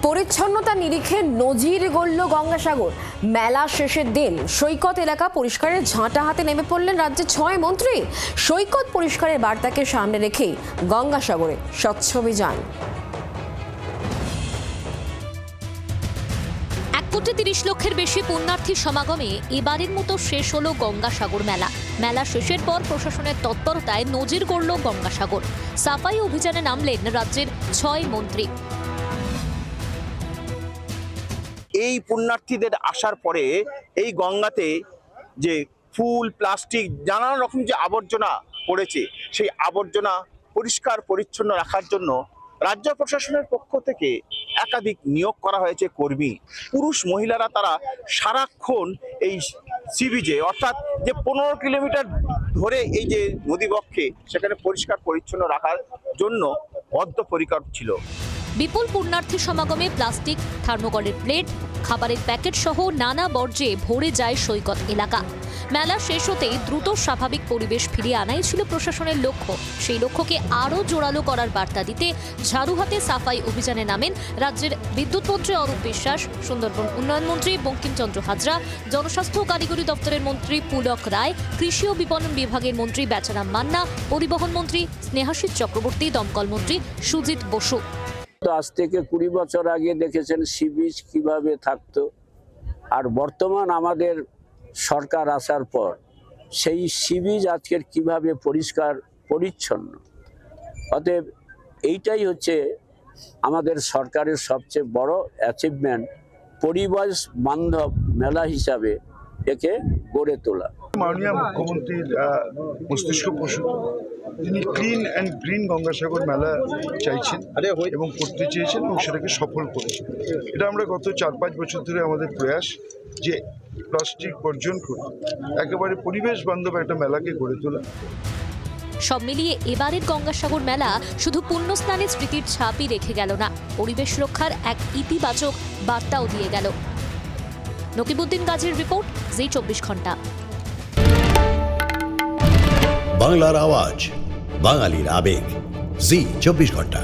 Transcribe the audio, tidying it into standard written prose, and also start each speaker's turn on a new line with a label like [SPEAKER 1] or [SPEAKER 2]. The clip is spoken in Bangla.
[SPEAKER 1] পরিচ্ছন্নতা নিরিখে নজির গড়ল গঙ্গাসাগর। মেলা শেষের দিন সৈকত এলাকা পরিষ্কারের ঝাঁটা হাতে নেমে পড়লেন রাজ্যের 6 মন্ত্রী। সৈকত পরিষ্কারের বার্তাকে সামনে রেখেই গঙ্গাসাগরে স্বচ্ছ অভিযান।
[SPEAKER 2] 1,30,00,000-এর বেশি পুণ্যার্থী সমাগমে এবারের মতো শেষ হলো গঙ্গাসাগর মেলা। মেলা শেষের পর প্রশাসনের তৎপরতায় নজির গড়ল গঙ্গাসাগর। সাফাই অভিযানে নামলেন রাজ্যের 6 মন্ত্রী।
[SPEAKER 3] এই পুণ্যার্থীদের আসার পরে এই গঙ্গাতে যে ফুল, প্লাস্টিক, নানা রকম যে আবর্জনা পড়েছে, সেই আবর্জনা পরিষ্কার পরিচ্ছন্ন রাখার জন্য রাজ্য প্রশাসনের পক্ষ থেকে একাধিক নিয়োগ করা হয়েছে কর্মী। পুরুষ মহিলারা তারা সারাক্ষণ এই সি বিচে, অর্থাৎ যে 15 কিলোমিটার ধরে এই যে নদীবক্ষে, সেখানে পরিষ্কার পরিচ্ছন্ন রাখার জন্য বদ্ধপরিকর ছিল।
[SPEAKER 2] বিপুল পুণ্যার্থী সমাগমে প্লাস্টিক, থার্মোকলের প্লেট, খাবারের প্যাকেট সহ নানা বর্জ্যে ভরে যায় সৈকত এলাকা। মেলা শেষ হতেই দ্রুত স্বাভাবিক পরিবেশ ফিরিয়ে আনাই ছিল প্রশাসনের লক্ষ্য। সেই লক্ষ্যকে আরও জোরালো করার বার্তা দিতে ঝাড়ু হাতে সাফাই অভিযানে নামেন রাজ্যের বিদ্যুৎ মন্ত্রী অরূপ বিশ্বাস, সুন্দরবন উন্নয়ন মন্ত্রী বঙ্কিমচন্দ্র হাজরা, জনস্বাস্থ্য ও কারিগরি দপ্তরের মন্ত্রী পুলক রায়, কৃষি ও বিপণন বিভাগের মন্ত্রী বেচারাম মান্না, পরিবহন মন্ত্রী স্নেহাশিস চক্রবর্তী, দমকল মন্ত্রী সুজিত বসু।
[SPEAKER 4] আজ থেকে 20 বছর আগে দেখেছেন সি বিচ কিভাবে থাকতো, আর বর্তমান আমাদের সরকার আসার পর সেই সি বিচ আজকের কিভাবে পরিষ্কার পরিচ্ছন্ন। অতএব এইটাই হচ্ছে আমাদের সরকারের সবচেয়ে বড় অ্যাচিভমেন্ট, পরিবেশ বান্ধব মেলা হিসাবে একে গড়ে তোলা।
[SPEAKER 5] মাননীয় মুখ্যমন্ত্রীর মস্তিষ্ক প্রসূত, তিনি ক্লিন অ্যান্ড গ্রিন গঙ্গাসাগর মেলা চাইছেন এবং করতে চেয়েছেন এবং সেটাকে সফল করেছেন। এটা আমরা গত 4-5 বছর ধরে আমাদের প্রয়াস যে প্লাস্টিক বর্জন করে একেবারে পরিবেশ বান্ধব একটা মেলাকে গড়ে তোলা।
[SPEAKER 2] সব মিলিয়ে এবারের গঙ্গাসাগর মেলা শুধু পুণ্যস্নানের স্মৃতির ছাপই রেখে গেল না, পরিবেশ রক্ষার এক ইতিবাচক বার্তাও দিয়ে গেল। নকিবউদ্দিন গাজীর রিপোর্ট, জি 24 ঘন্টা।
[SPEAKER 6] বাংলার আওয়াজ, বাঙালির আবেগ, জি 24 ঘন্টা।